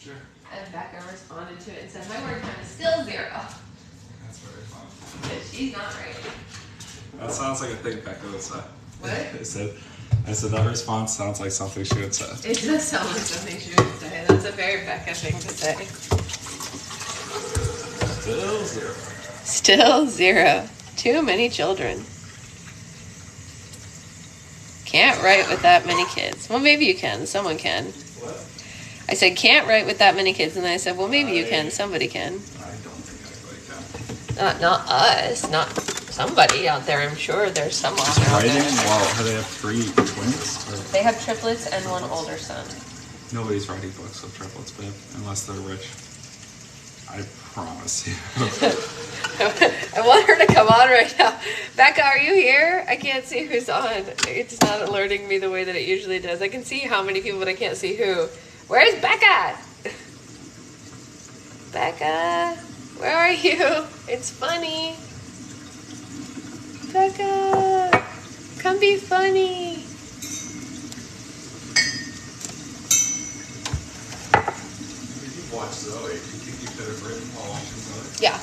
Sure. And Becca responded to it and said, my word count is still 0. That's very fun. Because she's not writing. That sounds like a thing Becca would say. What? I said that response sounds like something she would say. It does sound like something she would say. That's a very Becca thing to say. Still 0. Still 0. Too many children. Can't write with that many kids. Well, maybe you can. Someone can. What? I said, can't write with that many kids. And then I said, well, maybe you can. Somebody can. I don't think anybody can. Not us. Not somebody out there. I'm sure there's someone out Writing? there. Wow, do they have 3 twins? Or They have triplets and one older son. nobody's writing books with triplets, babe, unless they're rich. I promise you. I want her to come on right now. Becca, are you here? I can't see who's on. It's not alerting me the way that it usually does. I can see how many people, but I can't see who. Where's Becca? Becca, where are you? It's funny. Becca, come be funny. You've watched Zoe. Do you think you could have written while watching Zoe? Yeah.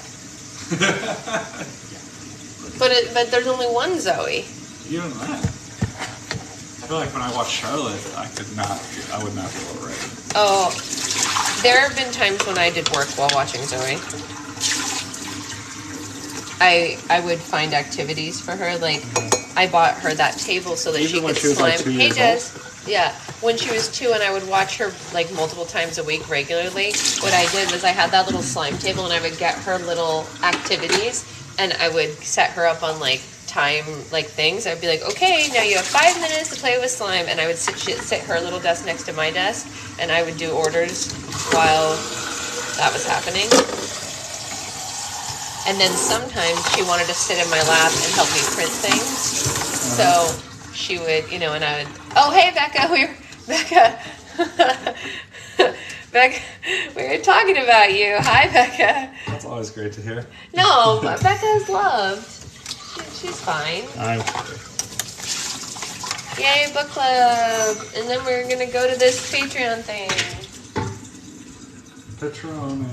But there's only one Zoe. Even that. I feel like when I watched Charlotte, I would not be able to write. Oh, there have been times when I did work while watching Zoe. I would find activities for her. Like, I bought her that table so that Even when she she was could like slime. 2 Hey, years Jess. Yeah, when she was 2 and I would watch her like multiple times a week regularly, what I did was I had that little slime table and I would get her little activities and I would set her up on like time like things. I'd be like, okay, now you have 5 minutes to play with slime, and I would sit her little desk next to my desk and I would do orders while that was happening. And then sometimes she wanted to sit in my lap and help me print things. So she would, and I would, oh, hey, Becca, Becca, we were talking about you. Hi, Becca. That's always great to hear. No, Becca is loved. She's fine. I'm sure. Yay, book club. And then we're going to go to this Patreon thing. Patrone.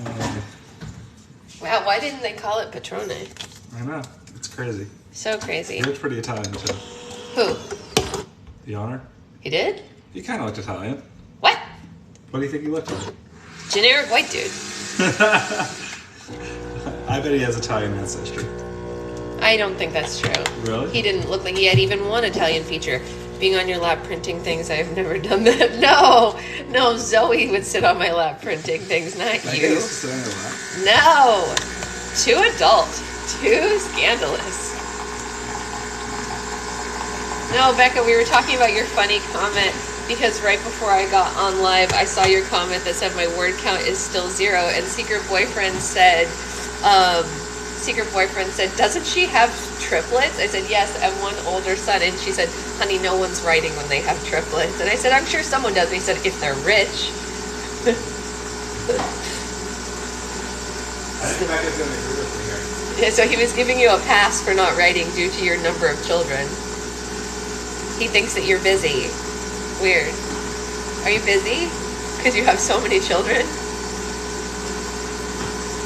Wow, why didn't they call it Patrone? I know. It's crazy. So crazy. He looked pretty Italian, too. Who? The owner? He did? He kind of looked Italian. What? What do you think he looked like? Generic white dude. I bet he has Italian ancestry. I don't think that's true. Really? He didn't look like he had even one Italian feature. Being on your lap printing things, I've never done that. No, Zoe would sit on my lap printing things, not Becca you. used to sit on your lap. No, too adult, too scandalous. No, Becca, we were talking about your funny comment because right before I got on live, I saw your comment that said my word count is still 0, and Secret Boyfriend said, doesn't she have triplets? I said, yes, and one older son. And she said, honey, no one's writing when they have triplets. And I said, I'm sure someone does. And he said, if they're rich. I think Becca's going to agree with me here. Yeah, so he was giving you a pass for not writing due to your number of children. He thinks that you're busy. Weird. Are you busy? Because you have so many children?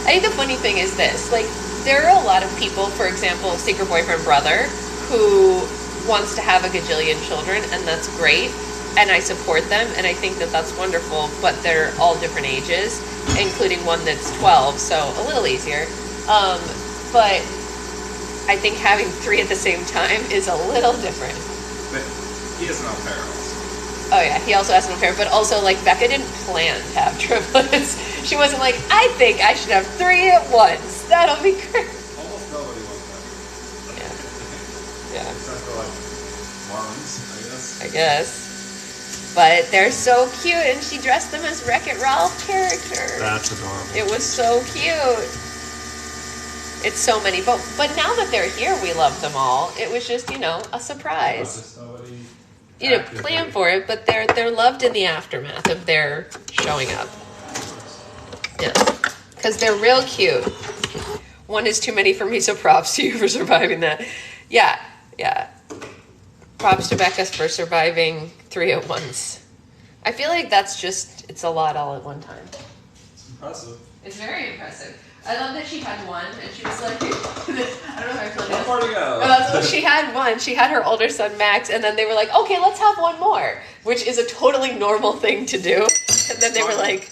I think the funny thing is this, like, there are a lot of people, for example, Secret Boyfriend brother, who wants to have a gajillion children, and that's great, and I support them, and I think that that's wonderful, but they're all different ages, including one that's 12, so a little easier. But I think having 3 at the same time is a little different. But he has an affair also. Oh yeah, he also has an affair, but also like Becca didn't plan to have triplets. She wasn't like, I think I should have 3 at once. That'll be great. Almost nobody wants that. Yeah. Except for like Mormons, I guess. But they're so cute, and she dressed them as Wreck-It Ralph characters. That's adorable. It was so cute. It's so many, but now that they're here, we love them all. It was just, a surprise. You didn't plan for it, but they're loved in the aftermath of their showing up. Yeah, because they're real cute. One is too many for me, so props to you for surviving that. Yeah. Props to Becca for surviving 3 at once. I feel like that's just it's a lot all at one time. It's impressive. It's very impressive. I love that she had one, and she was like, I don't know if I told you One more to go. So she had one. She had her older son Max, and then they were like, okay, let's have one more, which is a totally normal thing to do. And then they were like,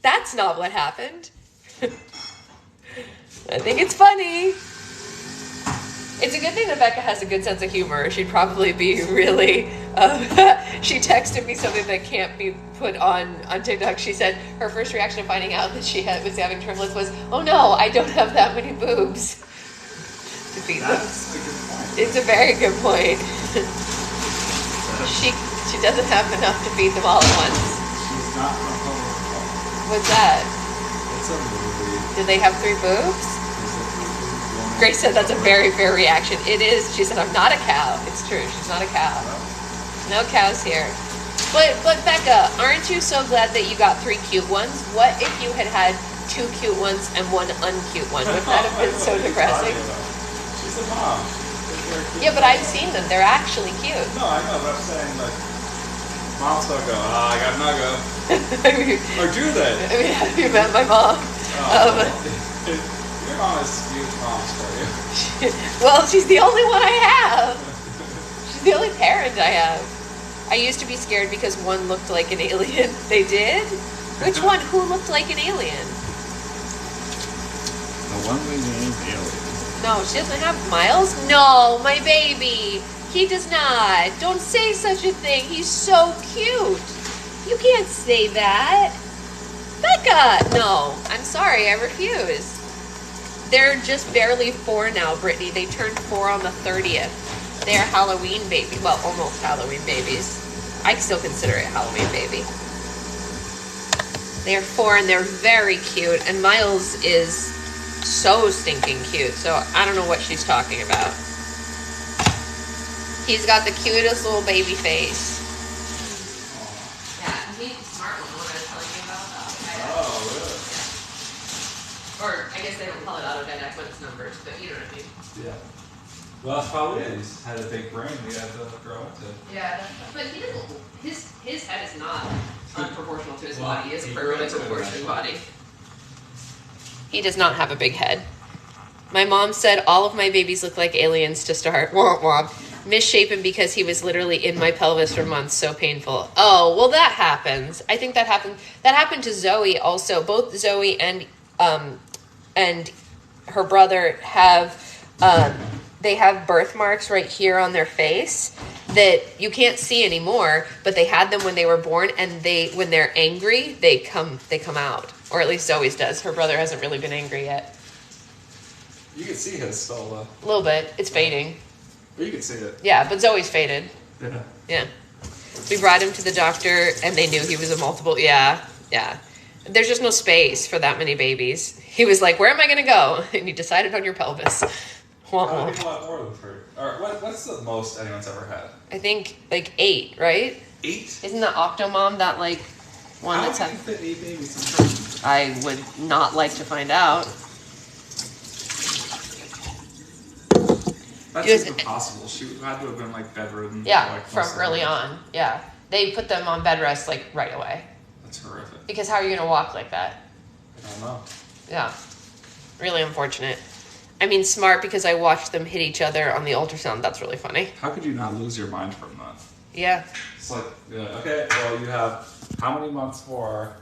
that's not what happened. I think it's funny. It's a good thing that Becca has a good sense of humor. She'd probably be really. She texted me something that can't be put on TikTok. She said her first reaction to finding out that she was having triplets was, "Oh no, I don't have that many boobs to feed them." That's a good point. It's a very good point. she doesn't have enough to feed them all at once. She's not from home. What's that? It's a movie. Do they have 3 boobs? Grace said that's a very fair reaction. It is. She said, I'm not a cow. It's true. She's not a cow. No cows here. But Becca, aren't you so glad that you got 3 cute ones? What if you had had 2 cute ones and 1 uncute one? Wouldn't that have been so depressing? She's a mom. Yeah, but I've seen them. They're actually cute. No, I know, but I'm saying, like, moms don't go, I got Nuggo. Or do they? I mean, have you met my mom? Your mom has huge moms for you. Well, she's the only one I have. She's the only parent I have. I used to be scared because one looked like an alien. They did? Which one? Who looked like an alien? The one we named Alien. No, she doesn't have Miles? No, my baby. He does not. Don't say such a thing. He's so cute. You can't say that. Becca! No, I'm sorry. I refuse. They're just barely 4 now, Brittany. They turned 4 on the 30th. They're Halloween babies. Well, almost Halloween babies. I still consider it Halloween baby. They're 4 and they're very cute. And Miles is so stinking cute. So I don't know what she's talking about. He's got the cutest little baby face. Yeah, he's the smart one, the one I was telling you about. Oh, really? Yeah. Or I guess they don't call it autodidact when it's numbers, but you know what I mean. Yeah. Well, that's probably it. He's had a big brain we had to grow into. Yeah, but he doesn't. His head is not unproportional to his Well, body. He has a he perfectly grows into it proportioned eventually. body. He does not have a big head. My mom said all of my babies look like aliens to start. Womp womp. Misshapen because he was literally in my pelvis for months. So painful. Oh, well, that happens. I think that happened. That happened to Zoe also. Both Zoe and her brother have they have birthmarks right here on their face that you can't see anymore, but they had them when they were born, and when they're angry, they come out. Or at least Zoe's does. Her brother hasn't really been angry yet. You can see his still, though. A little bit. It's fading. But you can see it. Yeah, but Zoe's faded. Yeah. Yeah. We brought him to the doctor, and they knew he was a multiple. Yeah. There's just no space for that many babies. He was like, where am I going to go? And he decided on your pelvis. How many people have more than 3? Or what's the most anyone's ever had? I think like 8, right? 8? Isn't the Octomom that like one How that's do you fit 8 babies in person? I would not like to find out. That's Just- impossible. She had to have been like bedridden. Yeah, like, from most of early her life. on. Yeah. They put them on bed rest like right away. That's horrific. Because how are you going to walk like that? I don't know. Yeah. Really unfortunate. I mean, smart because I watched them hit each other on the ultrasound. That's really funny. How could you not lose your mind from that? Yeah. It's like, you're like, okay, well, you have how many months more?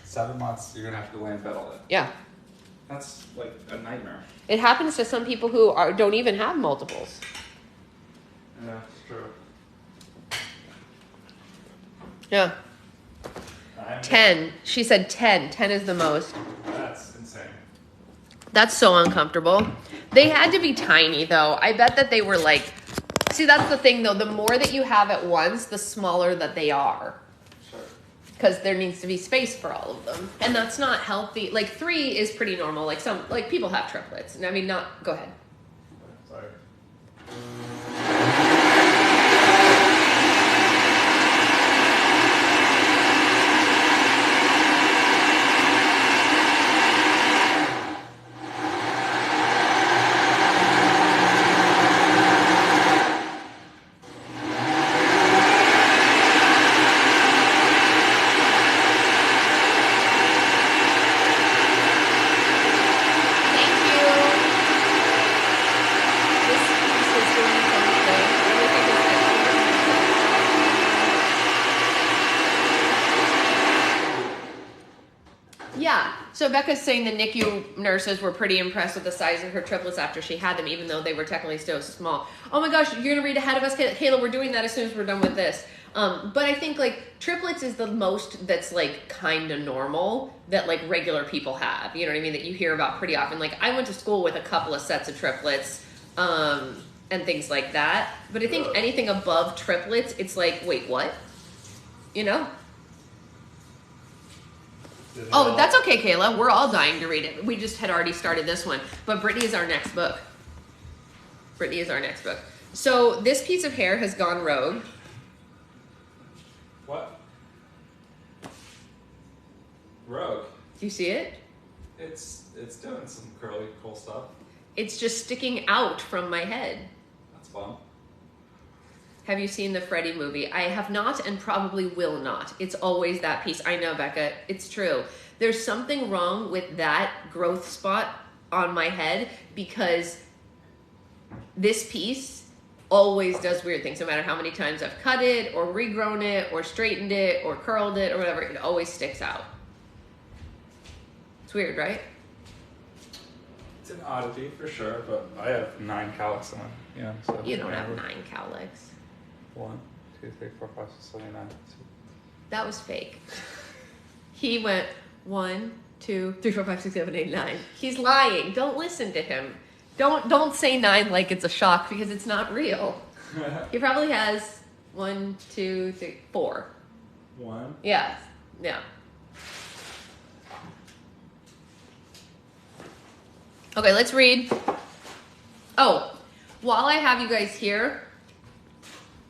7 months, you're going to have to lay in bed all day. Yeah. That's like a nightmare. It happens to some people who don't even have multiples. Yeah, it's true. Yeah. 10. She said 10. 10 is the most. That's insane. That's so uncomfortable. They had to be tiny, though. I bet that they were like... See, that's the thing, though. The more that you have at once, the smaller that they are. Sure. Because there needs to be space for all of them. And that's not healthy. Like, 3 is pretty normal. Like people have triplets. I mean, not... Go ahead. Sorry. Yeah. So Becca's saying the NICU nurses were pretty impressed with the size of her triplets after she had them, even though they were technically still small. Oh my gosh, you're going to read ahead of us, Kayla. We're doing that as soon as we're done with this. But I think like triplets is the most that's like kind of normal that like regular people have. You know what I mean? That you hear about pretty often. Like I went to school with a couple of sets of triplets and things like that. But I think anything above triplets, it's like, wait, what? You know? Oh, that's okay, Kayla. We're all dying to read it. We just had already started this one. But Brittany is our next book. Brittany is our next book. So this piece of hair has gone rogue. What? Rogue. Do you see it? It's doing some curly, cool stuff. It's just sticking out from my head. That's fun. Have you seen the Freddy movie? I have not and probably will not. It's always that piece. I know, Becca. It's true. There's something wrong with that growth spot on my head because this piece always does weird things. No matter how many times I've cut it or regrown it or straightened it or curled it or whatever, it always sticks out. It's weird, right? It's an oddity for sure, but I have 9 cowlicks on. Yeah, so You don't have 9 cowlicks. 1, 2, 3, 4, 5, 6, 7, 8, 9. That was fake. He went 1, 2, 3, 4, 5, 6, 7, 8, 9. He's lying. Don't listen to him. Don't say 9 like it's a shock because it's not real. He probably has 1, 2, 3, 4. 1. Yeah. Yeah. Okay, let's read. Oh, while I have you guys here.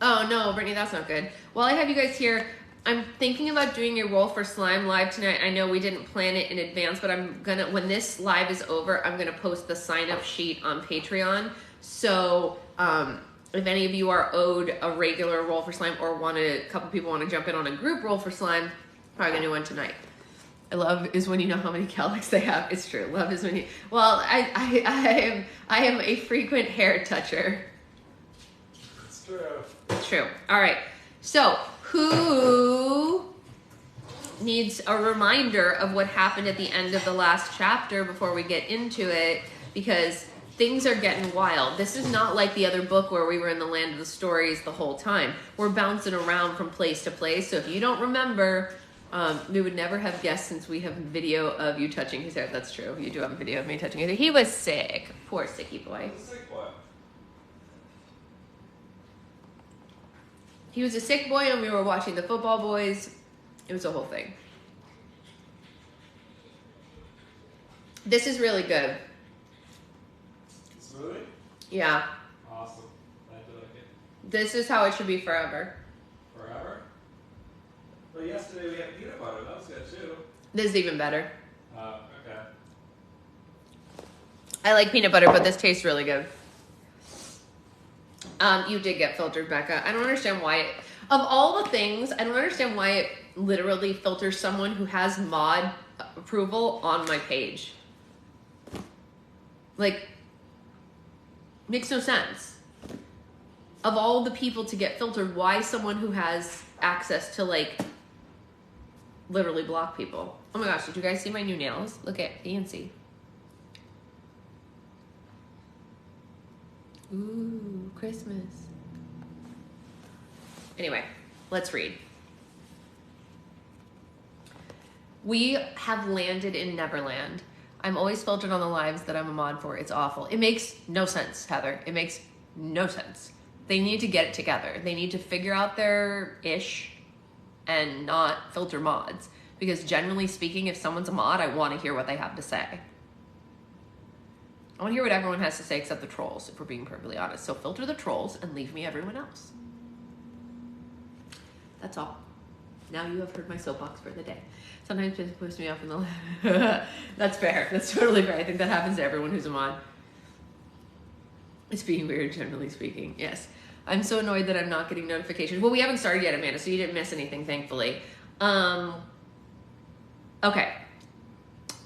Oh no, Brittany, that's not good. While I have you guys here, I'm thinking about doing a roll for slime live tonight. I know we didn't plan it in advance, but I'm gonna, when this live is over, I'm gonna post the sign up sheet on Patreon. So if any of you are owed a regular roll for slime or a couple people want to jump in on a group roll for slime, probably gonna do one tonight. Love is when you know how many cowlicks they have. It's true. Love is when you. Well, I am a frequent hair toucher. It's true. It's true. All right. So who needs a reminder of what happened at the end of the last chapter before we get into it? Because things are getting wild. This is not like the other book where we were in the land of the stories the whole time. We're bouncing around from place to place. So if you don't remember. We would never have guessed since we have video of you touching his hair. That's true. You do have a video of me touching his hair. He was sick. Poor sicky boy. Sick boy. He was a sick boy and we were watching the football boys. It was a whole thing. This is really good. Really? Yeah. Awesome. I do like it. This is how it should be forever. Forever? Well, yesterday we had peanut butter. That was good too. This is even better. Okay. I like peanut butter, but this tastes really good. You did get filtered, Becca. I don't understand why of all the things, I don't understand why it literally filters someone who has mod approval on my page. Like, makes no sense. Of all the people to get filtered, why someone who has access to, like, literally block people? Oh my gosh, did you guys see my new nails? Look at fancy. Ooh, Christmas. Anyway, let's read. We have landed in Neverland. I'm always filtered on the lives that I'm a mod for. It's awful. It makes no sense, Heather. It makes no sense. They need to get it together. They need to figure out their ish and not filter mods. Because generally speaking, if someone's a mod, I want to hear what they have to say. I want to hear what everyone has to say except the trolls, if we're being perfectly honest. So filter the trolls and leave me everyone else. That's all. Now you have heard my soapbox for the day. Sometimes it puts me off in the... That's fair. That's totally fair. I think that happens to everyone who's a mod. It's being weird, generally speaking. Yes. I'm so annoyed that I'm not getting notifications. Well, we haven't started yet, Amanda, so you didn't miss anything, thankfully. Okay.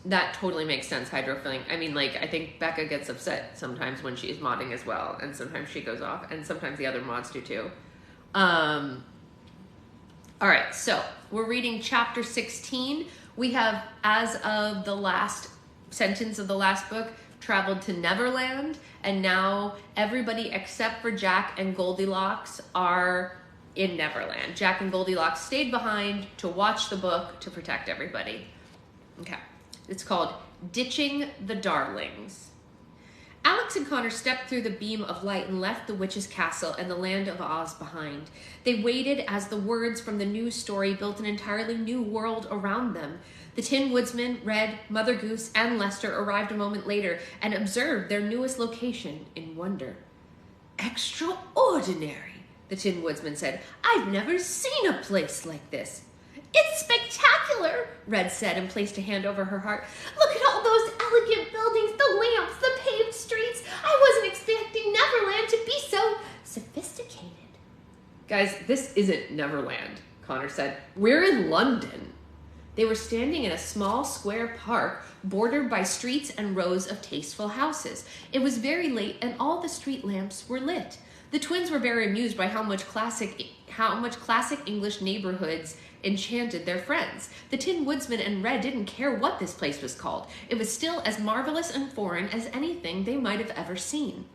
That totally makes sense, hydrofilling. I mean, like, I think Becca gets upset sometimes when she's modding as well, and sometimes she goes off, and sometimes the other mods do too. All right, so we're reading chapter 16. We have, as of the last sentence of the last book, traveled to Neverland, and now everybody except for Jack and Goldilocks are in Neverland. Jack and Goldilocks stayed behind to watch the book to protect everybody. Okay, it's called Ditching the Darlings. Alex and Connor stepped through the beam of light and left the witch's castle and the land of Oz behind. They waited as the words from the news story built an entirely new world around them. The Tin Woodsman, Red, Mother Goose, and Lester arrived a moment later and observed their newest location in wonder. "Extraordinary," the Tin Woodsman said. "I've never seen a place like this." "It's spectacular," Red said and placed a hand over her heart. "Look at all those elegant buildings, the lamps, the paved streets. I wasn't expecting Neverland to be so sophisticated." "Guys, this isn't Neverland," Connor said. "We're in London." They were standing in a small square park bordered by streets and rows of tasteful houses. It was very late and all the street lamps were lit. The twins were very amused by how much classic English neighborhoods enchanted their friends. The Tin Woodsman and Red didn't care what this place was called. It was still as marvelous and foreign as anything they might have ever seen.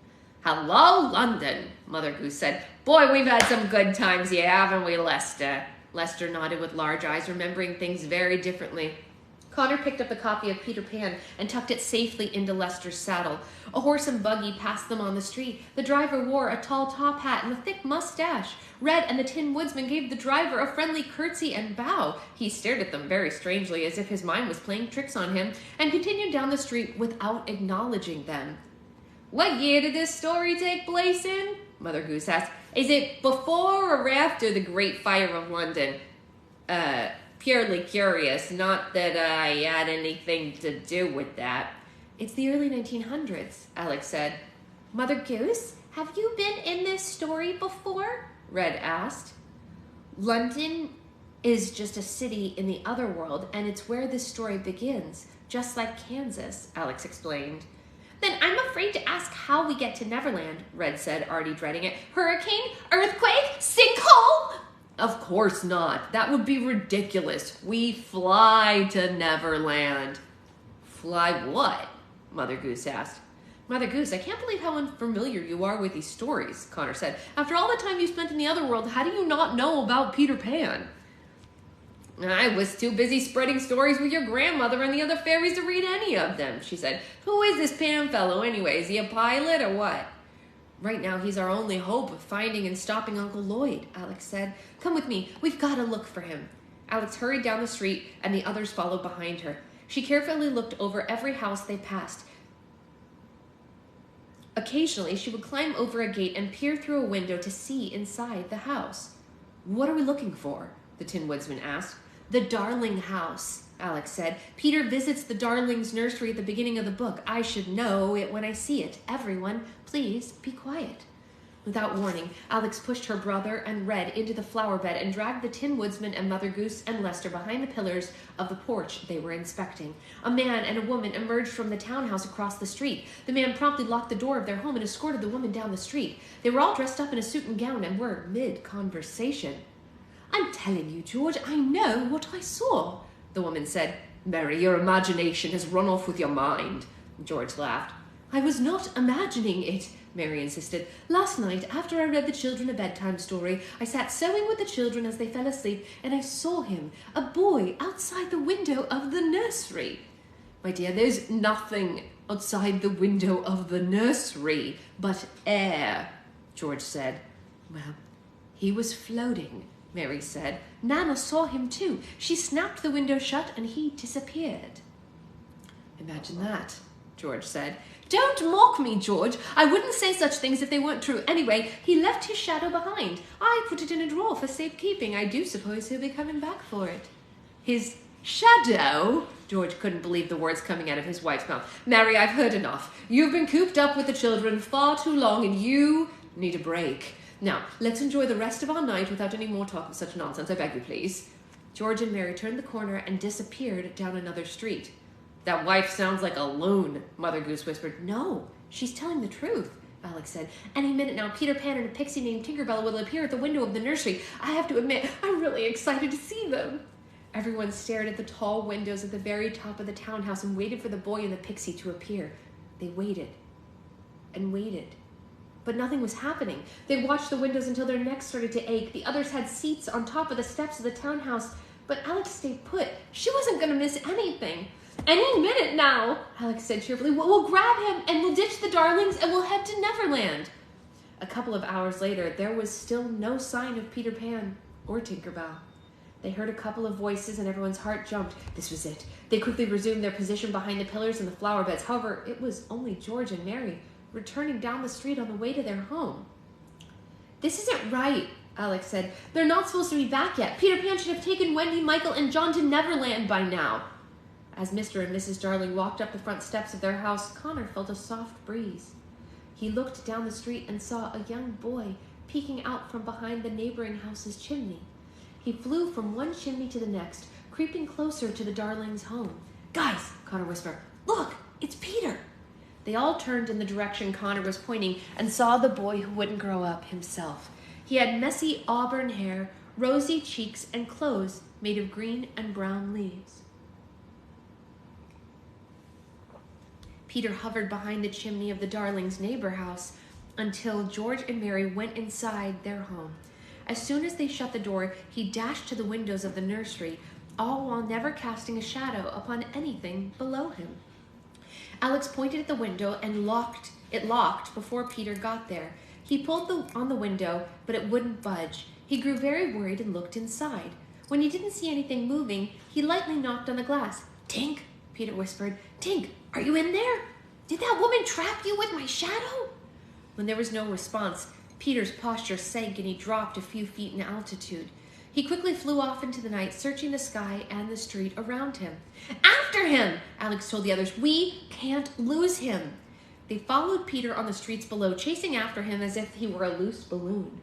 "Hello, London," Mother Goose said. "Boy, we've had some good times here, haven't we, Lester?" Lester nodded with large eyes, remembering things very differently. Connor picked up a copy of Peter Pan and tucked it safely into Lester's saddle. A horse and buggy passed them on the street. The driver wore a tall top hat and a thick mustache. Red and the Tin Woodsman gave the driver a friendly curtsy and bow. He stared at them very strangely, as if his mind was playing tricks on him, and continued down the street without acknowledging them. "What year did this story take place in?" Mother Goose asked. "Is it before or after the Great Fire of London?" Purely curious, not that I had anything to do with that." "It's the early 1900s, Alex said. "Mother Goose, have you been in this story before?" Red asked. "London is just a city in the other world, and it's where this story begins, just like Kansas," Alex explained. "Then I'm afraid to ask how we get to Neverland," Red said, already dreading it. "Hurricane? Earthquake? Sinkhole?" "Of course not. That would be ridiculous. We fly to Neverland." "Fly what?" Mother Goose asked. "Mother Goose, I can't believe how unfamiliar you are with these stories," Connor said. "After all the time you spent in the other world, how do you not know about Peter Pan?" "I was too busy spreading stories with your grandmother and the other fairies to read any of them," she said. "Who is this Pan fellow anyway? Is he a pilot or what?" "Right now, he's our only hope of finding and stopping Uncle Lloyd," Alex said. "Come with me. We've got to look for him." Alex hurried down the street, and the others followed behind her. She carefully looked over every house they passed. Occasionally, she would climb over a gate and peer through a window to see inside the house. "What are we looking for?" the Tin Woodsman asked. "The Darling House," Alex said. "Peter visits the Darlings' nursery at the beginning of the book. I should know it when I see it. Everyone, please be quiet." Without warning, Alex pushed her brother and Red into the flower bed and dragged the Tin Woodsman and Mother Goose and Lester behind the pillars of the porch they were inspecting. A man and a woman emerged from the townhouse across the street. The man promptly locked the door of their home and escorted the woman down the street. They were all dressed up in a suit and gown and were mid-conversation. "I'm telling you, George, I know what I saw," the woman said. "Mary, your imagination has run off with your mind," George laughed. "I was not imagining it," Mary insisted. "Last night, after I read the children a bedtime story, I sat sewing with the children as they fell asleep, and I saw him, a boy, outside the window of the nursery." "My dear, there's nothing outside the window of the nursery but air," George said. "Well, he was floating," Mary said. "Nana saw him too. She snapped the window shut and he disappeared." "Imagine that," George said. "Don't mock me, George. I wouldn't say such things if they weren't true. Anyway, he left his shadow behind. I put it in a drawer for safekeeping. I do suppose he'll be coming back for it." "His shadow?" George couldn't believe the words coming out of his wife's mouth. "Mary, I've heard enough. You've been cooped up with the children far too long, and you need a break. Now, let's enjoy the rest of our night without any more talk of such nonsense. I beg you, please." George and Mary turned the corner and disappeared down another street. "That wife sounds like a loon," Mother Goose whispered. "No, she's telling the truth," Alex said. Any minute now, Peter Pan and a pixie named Tinkerbell will appear at the window of the nursery. I have to admit, I'm really excited to see them. Everyone stared at the tall windows at the very top of the townhouse and waited for the boy and the pixie to appear. They waited and waited, but nothing was happening. They watched the windows until their necks started to ache. The others had seats on top of the steps of the townhouse, but Alex stayed put. She wasn't going to miss anything. Any minute now, Alex said cheerfully. We'll grab him and we'll ditch the darlings and we'll head to Neverland. A couple of hours later, there was still no sign of Peter Pan or Tinkerbell. They heard a couple of voices and everyone's heart jumped. This was it. They quickly resumed their position behind the pillars and the flower beds. However, it was only George and Mary returning down the street on the way to their home. This isn't right, Alex said. They're not supposed to be back yet. Peter Pan should have taken Wendy, Michael, and John to Neverland by now. As Mr. and Mrs. Darling walked up the front steps of their house, Connor felt a soft breeze. He looked down the street and saw a young boy peeking out from behind the neighboring house's chimney. He flew from one chimney to the next, creeping closer to the Darlings' home. Guys, Connor whispered, look, it's Peter. They all turned in the direction Connor was pointing and saw the boy who wouldn't grow up himself. He had messy auburn hair, rosy cheeks, and clothes made of green and brown leaves. Peter hovered behind the chimney of the Darlings' neighbor house until George and Mary went inside their home. As soon as they shut the door, he dashed to the windows of the nursery, all while never casting a shadow upon anything below him. Alex pointed at the window and it locked before Peter got there. He pulled on the window, but it wouldn't budge. He grew very worried and looked inside. When he didn't see anything moving, he lightly knocked on the glass. Tink, Peter whispered. Tink, are you in there? Did that woman trap you with my shadow? When there was no response, Peter's posture sank and he dropped a few feet in altitude. He quickly flew off into the night, searching the sky and the street around him. After him, Alex told the others. We can't lose him. They followed Peter on the streets below, chasing after him as if he were a loose balloon.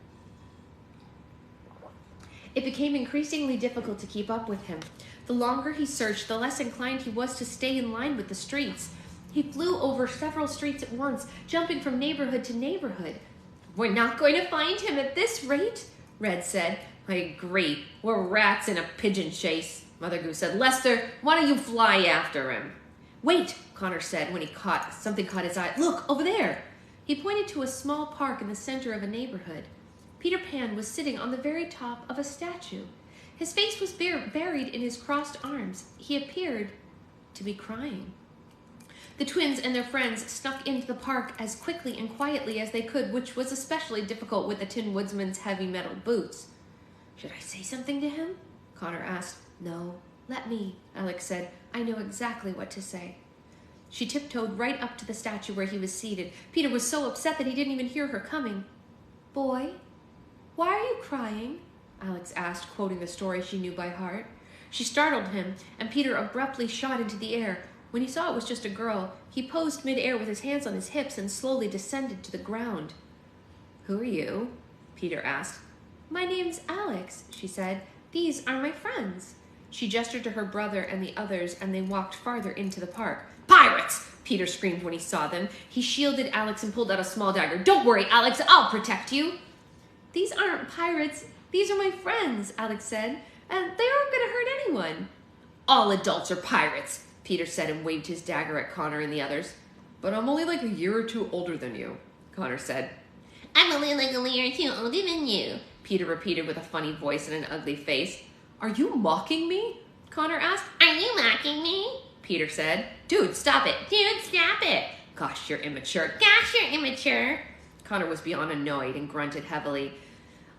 It became increasingly difficult to keep up with him. The longer he searched, the less inclined he was to stay in line with the streets. He flew over several streets at once, jumping from neighborhood to neighborhood. We're not going to find him at this rate, Red said. I agree. We're rats in a pigeon chase, Mother Goose said. Lester, why don't you fly after him? Wait, Connor said when something caught his eye. Look, over there. He pointed to a small park in the center of a neighborhood. Peter Pan was sitting on the very top of a statue. His face was buried in his crossed arms. He appeared to be crying. The twins and their friends snuck into the park as quickly and quietly as they could, which was especially difficult with the Tin Woodsman's heavy metal boots. Should I say something to him? Connor asked. No, let me, Alex said. I know exactly what to say. She tiptoed right up to the statue where he was seated. Peter was so upset that he didn't even hear her coming. Boy, why are you crying? Alex asked, quoting the story she knew by heart. She startled him, and Peter abruptly shot into the air. When he saw it was just a girl, he posed mid-air with his hands on his hips and slowly descended to the ground. Who are you? Peter asked. My name's Alex, she said. These are my friends. She gestured to her brother and the others, and they walked farther into the park. Pirates! Peter screamed when he saw them. He shielded Alex and pulled out a small dagger. Don't worry, Alex, I'll protect you. These aren't pirates. These are my friends, Alex said, and they aren't going to hurt anyone. All adults are pirates, Peter said and waved his dagger at Connor and the others. But I'm only like a year or two older than you, Connor said. I'm only like a year or two older than you, Peter repeated with a funny voice and an ugly face. Are you mocking me? Connor asked. Are you mocking me? Peter said. Dude, stop it. Dude, stop it. Gosh, you're immature. Gosh, you're immature. Connor was beyond annoyed and grunted heavily.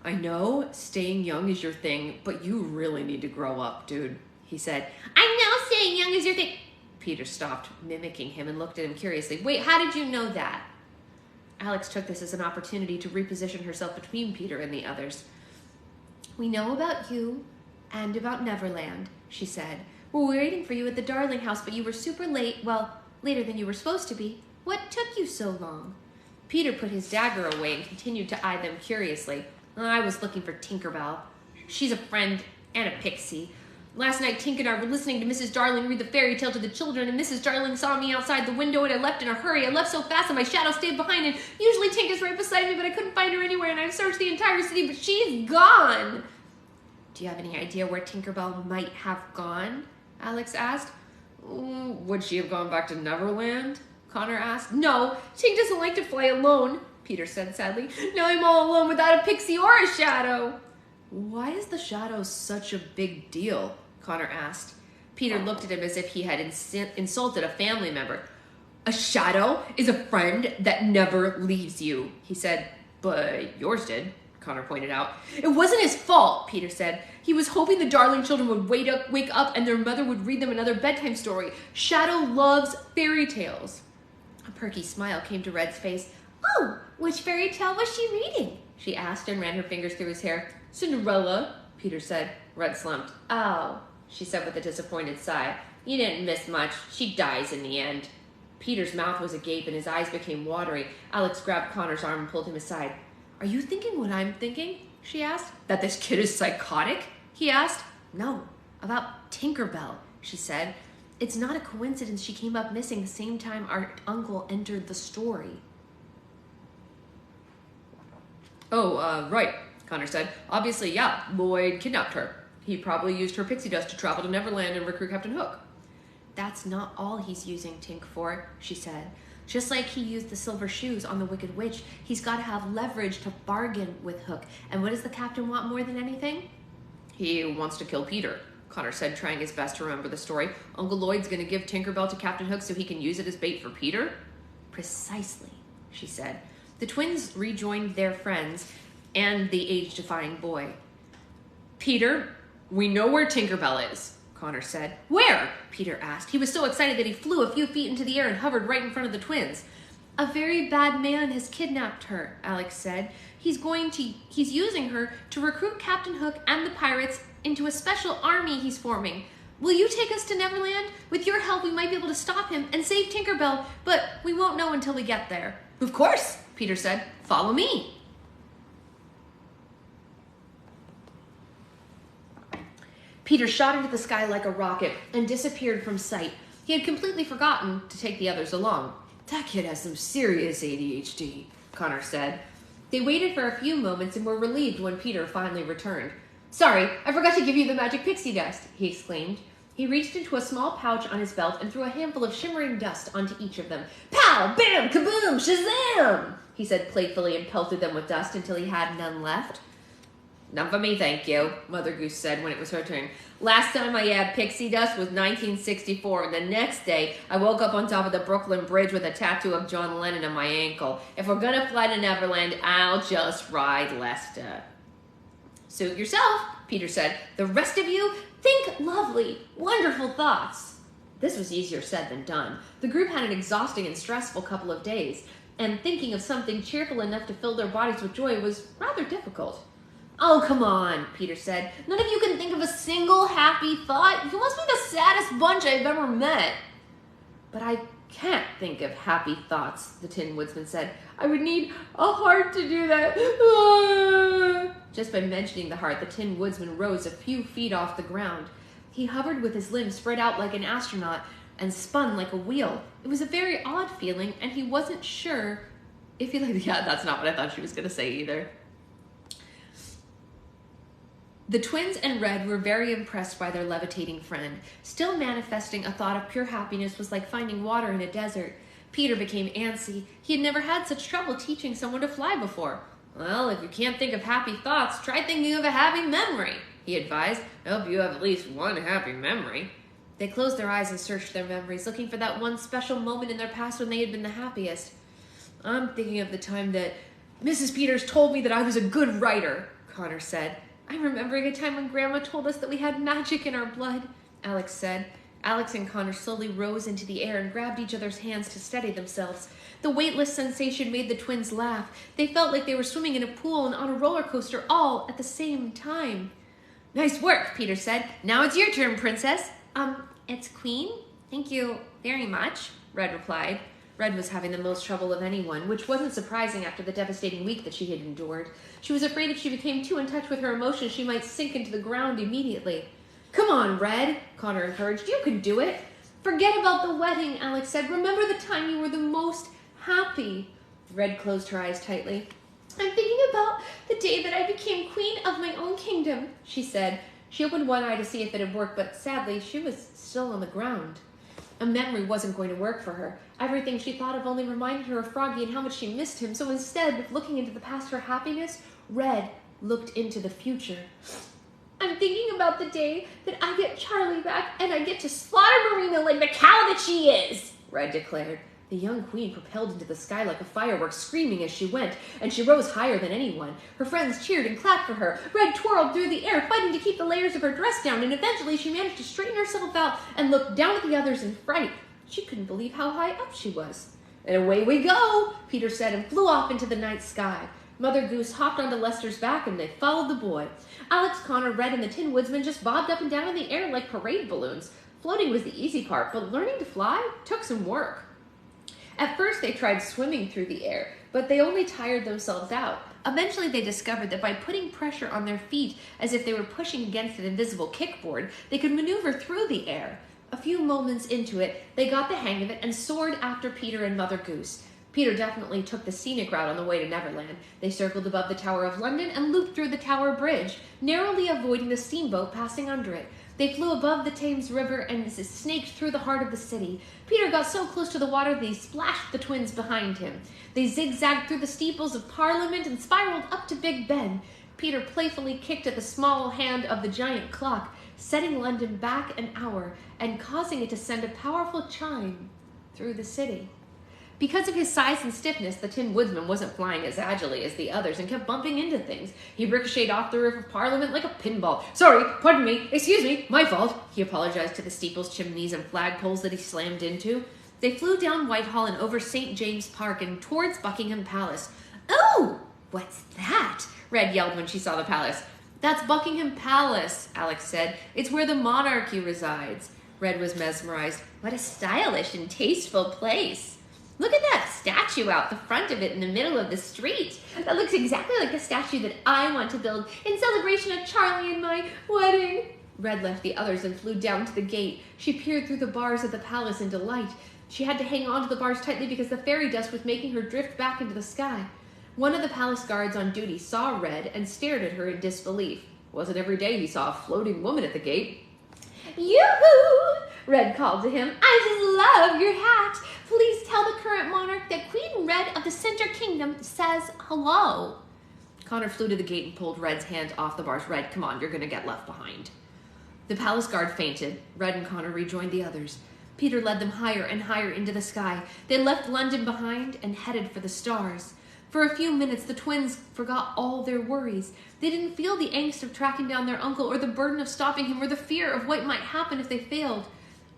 I know staying young is your thing, but you really need to grow up, dude, he said. I know staying young is your thing. Peter stopped mimicking him and looked at him curiously. Wait, how did you know that? Alex took this as an opportunity to reposition herself between Peter and the others. We know about you and about Neverland, she said. We're waiting for you at the Darling house, but you were super late. Well, later than you were supposed to be. What took you so long? Peter put his dagger away and continued to eye them curiously. I was looking for Tinkerbell. She's a friend and a pixie. Last night, Tink and I were listening to Mrs. Darling read the fairy tale to the children, and Mrs. Darling saw me outside the window, and I left in a hurry. I left so fast that my shadow stayed behind, and usually Tink is right beside me, but I couldn't find her anywhere, and I've searched the entire city, but she's gone. Do you have any idea where Tinkerbell might have gone? Alex asked. Would she have gone back to Neverland? Connor asked. No, Tink doesn't like to fly alone, Peter said sadly. Now I'm all alone without a pixie or a shadow. Why is the shadow such a big deal? Connor asked. Peter looked at him as if he had insulted a family member. A shadow is a friend that never leaves you, he said. But yours did, Connor pointed out. It wasn't his fault, Peter said. He was hoping the Darling children would wake up and their mother would read them another bedtime story. Shadow loves fairy tales. A perky smile came to Red's face. Oh, which fairy tale was she reading? She asked and ran her fingers through his hair. Cinderella, Peter said. Red slumped. Oh, she said with a disappointed sigh. You didn't miss much. She dies in the end. Peter's mouth was agape and his eyes became watery. Alex grabbed Connor's arm and pulled him aside. Are you thinking what I'm thinking? She asked. That this kid is psychotic? He asked. No, about Tinkerbell, she said. It's not a coincidence she came up missing the same time our uncle entered the story. Oh, right, Connor said. Obviously, yeah, Lloyd kidnapped her. He probably used her pixie dust to travel to Neverland and recruit Captain Hook. That's not all he's using Tink for, she said. Just like he used the silver shoes on the Wicked Witch, he's got to have leverage to bargain with Hook. And what does the captain want more than anything? He wants to kill Peter, Connor said, trying his best to remember the story. Uncle Lloyd's going to give Tinkerbell to Captain Hook so he can use it as bait for Peter? Precisely, she said. The twins rejoined their friends and the age-defying boy. Peter, we know where Tinkerbell is, Connor said. Where? Peter asked. He was so excited that he flew a few feet into the air and hovered right in front of the twins. A very bad man has kidnapped her, Alex said. He's using her to recruit Captain Hook and the pirates into a special army he's forming. Will you take us to Neverland? With your help, we might be able to stop him and save Tinkerbell, but we won't know until we get there. Of course, Peter said. Follow me. Peter shot into the sky like a rocket and disappeared from sight. He had completely forgotten to take the others along. That kid has some serious ADHD, Connor said. They waited for a few moments and were relieved when Peter finally returned. Sorry, I forgot to give you the magic pixie dust, he exclaimed. He reached into a small pouch on his belt and threw a handful of shimmering dust onto each of them. Pow! Bam! Kaboom! Shazam! He said playfully and pelted them with dust until he had none left. None for me, thank you, Mother Goose said when it was her turn. Last time I had pixie dust was 1964, and the next day I woke up on top of the Brooklyn Bridge with a tattoo of John Lennon on my ankle. If we're gonna fly to Neverland, I'll just ride Lester. Suit yourself, Peter said. The rest of you, think lovely, wonderful thoughts. This was easier said than done. The group had an exhausting and stressful couple of days, and thinking of something cheerful enough to fill their bodies with joy was rather difficult. Oh, come on, Peter said. None of you can think of a single happy thought? You must be the saddest bunch I've ever met. But I can't think of happy thoughts, the Tin Woodsman said. I would need a heart to do that. Just by mentioning the heart, the Tin Woodsman rose a few feet off the ground. He hovered with his limbs spread out like an astronaut and spun like a wheel. It was a very odd feeling, and he wasn't sure if he liked... Yeah, that's not what I thought she was going to say either. The twins and Red were very impressed by their levitating friend. Still manifesting a thought of pure happiness was like finding water in a desert. Peter became antsy. He had never had such trouble teaching someone to fly before. Well, if you can't think of happy thoughts, try thinking of a happy memory, he advised. I hope you have at least one happy memory. They closed their eyes and searched their memories, looking for that one special moment in their past when they had been the happiest. I'm thinking of the time that Mrs. Peters told me that I was a good writer, Connor said. I'm remembering a time when Grandma told us that we had magic in our blood, Alex said. Alex and Connor slowly rose into the air and grabbed each other's hands to steady themselves. The weightless sensation made the twins laugh. They felt like they were swimming in a pool and on a roller coaster all at the same time. Nice work, Peter said. Now it's your turn, Princess. It's Queen? Thank you very much, Red replied. Red was having the most trouble of anyone, which wasn't surprising after the devastating week that she had endured. She was afraid if she became too in touch with her emotions, she might sink into the ground immediately. Come on, Red, Connor encouraged. You can do it. Forget about the wedding, Alex said. Remember the time you were the most happy. Red closed her eyes tightly. I'm thinking about the day that I became queen of my own kingdom, she said. She opened one eye to see if it had worked, but sadly, she was still on the ground. A memory wasn't going to work for her. Everything she thought of only reminded her of Froggy and how much she missed him. So instead of looking into the past for happiness, Red looked into the future. I'm thinking about the day that I get Charlie back and I get to slaughter Marina like the cow that she is, Red declared. The young queen propelled into the sky like a firework, screaming as she went, and she rose higher than anyone. Her friends cheered and clapped for her. Red twirled through the air, fighting to keep the layers of her dress down, and eventually she managed to straighten herself out and look down at the others in fright. She couldn't believe how high up she was. And away we go, Peter said, and flew off into the night sky. Mother Goose hopped onto Lester's back, and they followed the boy. Alex, Connor, Red, and the Tin Woodsman just bobbed up and down in the air like parade balloons. Floating was the easy part, but learning to fly took some work. At first, they tried swimming through the air, but they only tired themselves out. Eventually, they discovered that by putting pressure on their feet as if they were pushing against an invisible kickboard, they could maneuver through the air. A few moments into it, they got the hang of it and soared after Peter and Mother Goose. Peter definitely took the scenic route on the way to Neverland. They circled above the Tower of London and looped through the Tower Bridge, narrowly avoiding the steamboat passing under it. They flew above the Thames River and snaked through the heart of the city. Peter got so close to the water that he splashed the twins behind him. They zigzagged through the steeples of Parliament and spiraled up to Big Ben. Peter playfully kicked at the small hand of the giant clock, setting London back an hour and causing it to send a powerful chime through the city. Because of his size and stiffness, the Tin Woodsman wasn't flying as agilely as the others and kept bumping into things. He ricocheted off the roof of Parliament like a pinball. Sorry, pardon me, excuse me, my fault. He apologized to the steeples, chimneys, and flagpoles that he slammed into. They flew down Whitehall and over St. James Park and towards Buckingham Palace. Oh, what's that? Red yelled when she saw the palace. That's Buckingham Palace, Alex said. It's where the monarchy resides. Red was mesmerized. What a stylish and tasteful place. Look at that statue out the front of it in the middle of the street. That looks exactly like a statue that I want to build in celebration of Charlie and my wedding. Red left the others and flew down to the gate. She peered through the bars of the palace in delight. She had to hang on to the bars tightly because the fairy dust was making her drift back into the sky. One of the palace guards on duty saw Red and stared at her in disbelief. It wasn't every day he saw a floating woman at the gate. Yoo-hoo! Red called to him. I just love your hat. Please tell the current monarch that Queen Red of the Center Kingdom says hello. Connor flew to the gate and pulled Red's hand off the bars. Red, come on, you're going to get left behind. The palace guard fainted. Red and Connor rejoined the others. Peter led them higher and higher into the sky. They left London behind and headed for the stars. For a few minutes, the twins forgot all their worries. They didn't feel the angst of tracking down their uncle or the burden of stopping him or the fear of what might happen if they failed.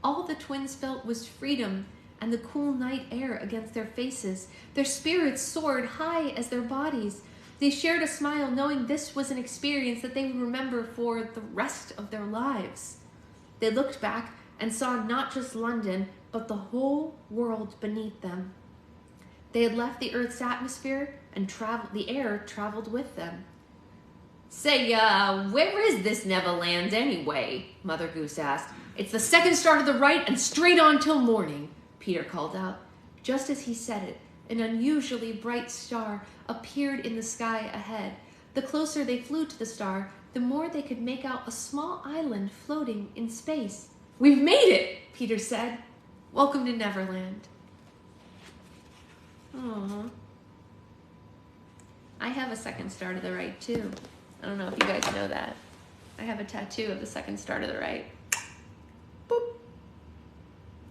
All the twins felt was freedom and the cool night air against their faces. Their spirits soared high as their bodies. They shared a smile knowing this was an experience that they would remember for the rest of their lives. They looked back and saw not just London, but the whole world beneath them. They had left the Earth's atmosphere and the air traveled with them. Say, where is this Neverland anyway? Mother Goose asked. It's the second star to the right and straight on till morning, Peter called out. Just as he said it, an unusually bright star appeared in the sky ahead. The closer they flew to the star, the more they could make out a small island floating in space. We've made it, Peter said. Welcome to Neverland. Aww. I have a second star to the right, too. I don't know if you guys know that. I have a tattoo of the second star to the right. Boop.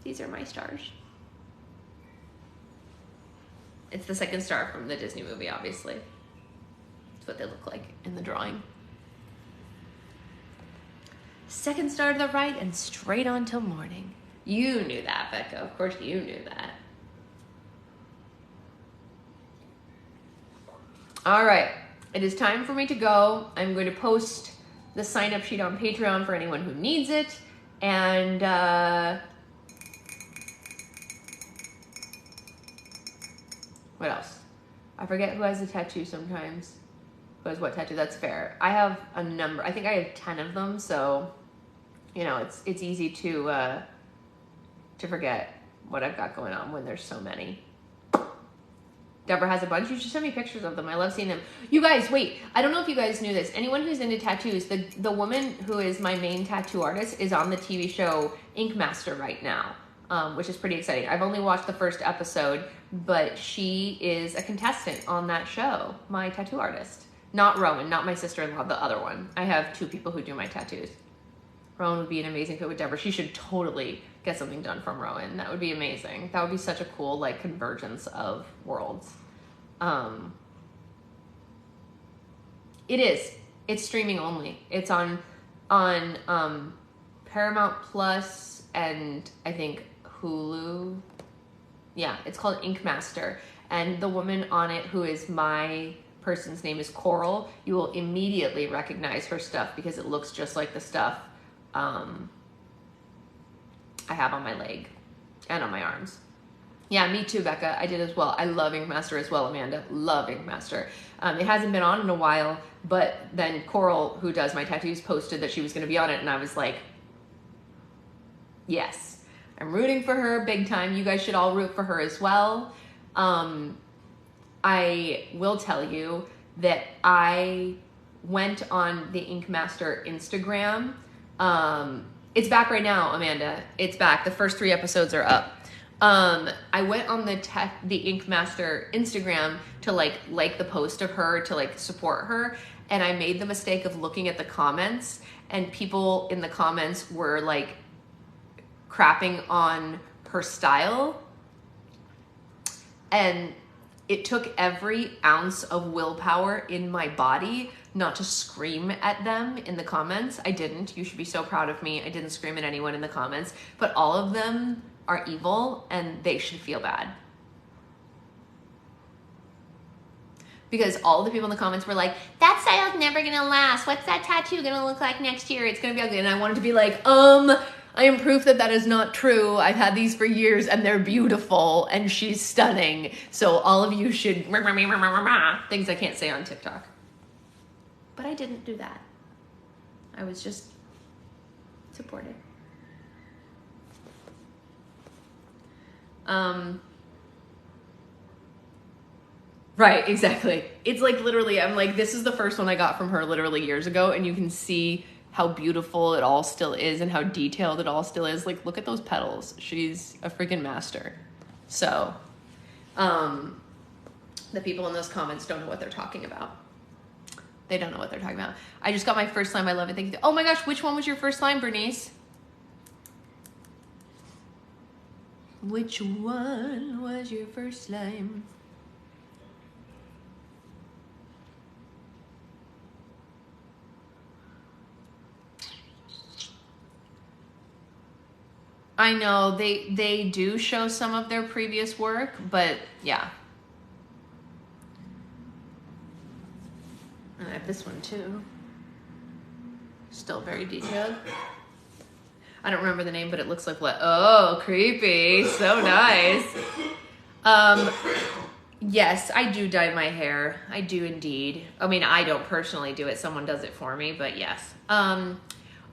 These are my stars. It's the second star from the Disney movie, obviously. That's what they look like in the drawing. Second star to the right and straight on till morning. You knew that, Becca. Of course you knew that. All right, it is time for me to go. I'm going to post the sign-up sheet on Patreon for anyone who needs it. And what else? I forget who has a tattoo sometimes. Who has what tattoo? That's fair. I have a number. I think I have 10 of them, so you know, it's easy to forget what I've got going on when there's so many. Deborah has a bunch. You should send me pictures of them. I love seeing them. You guys, wait. I don't know if you guys knew this. Anyone who's into tattoos, the woman who is my main tattoo artist is on the TV show Ink Master right now, which is pretty exciting. I've only watched the first episode, but she is a contestant on that show, my tattoo artist. Not Rowan, not my sister-in-law, the other one. I have two people who do my tattoos. Rowan would be an amazing fit with Deborah. She should totally get something done from Rowan. That would be amazing. That would be such a cool, like, convergence of worlds. It is. It's streaming only. It's on Paramount Plus and I think Hulu. Yeah, it's called Ink Master. And the woman on it who is my person's name is Coral. You will immediately recognize her stuff because it looks just like the stuff I have on my leg and on my arms. Yeah, me too, Becca. I did as well. I love Ink Master as well, Amanda. Love Ink Master. It hasn't been on in a while, but then Coral, who does my tattoos, posted that she was going to be on it, and I was like, yes. I'm rooting for her big time. You guys should all root for her as well. I will tell you that I went on the Ink Master Instagram. It's back right now, Amanda. It's back. The first 3 episodes are up. I went on the Ink Master Instagram to like the post of her to like support her, and I made the mistake of looking at the comments, and people in the comments were like crapping on her style, and it took every ounce of willpower in my body not to scream at them in the comments. I didn't. You should be so proud of me. I didn't scream at anyone in the comments, but all of them are evil and they should feel bad. Because all the people in the comments were like, that style's never gonna last. What's that tattoo gonna look like next year? It's gonna be ugly. And I wanted to be like, I am proof that that is not true. I've had these for years and they're beautiful and she's stunning. So all of you should, things I can't say on TikTok. But I didn't do that. I was just supportive. Right, exactly. It's like literally, I'm like, this is the first one I got from her literally years ago, and you can see how beautiful it all still is and how detailed it all still is. Like, look at those petals. She's a freaking master. So, the people in those comments don't know what they're talking about. They don't know what they're talking about. I just got my first slime. I love it. Thank you. Oh my gosh, which one was your first slime, Bernice? Which one was your first slime? I know they do show some of their previous work, but yeah. And I have this one too. Still very detailed. I don't remember the name, but it looks like what? Oh, creepy. So nice. Yes, I do dye my hair. I do indeed. I mean, I don't personally do it. Someone does it for me, but yes.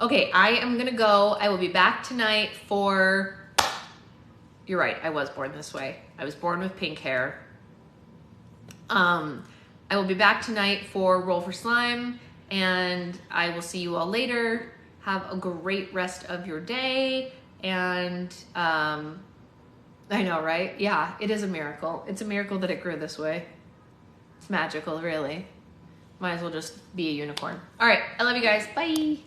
Okay, I am gonna go. I will be back tonight for, you're right, I was born this way. I was born with pink hair. I will be back tonight for Roll for Slime, and I will see you all later. Have a great rest of your day, and I know, right? Yeah, it is a miracle. It's a miracle that it grew this way. It's magical, really. Might as well just be a unicorn. All right, I love you guys. Bye.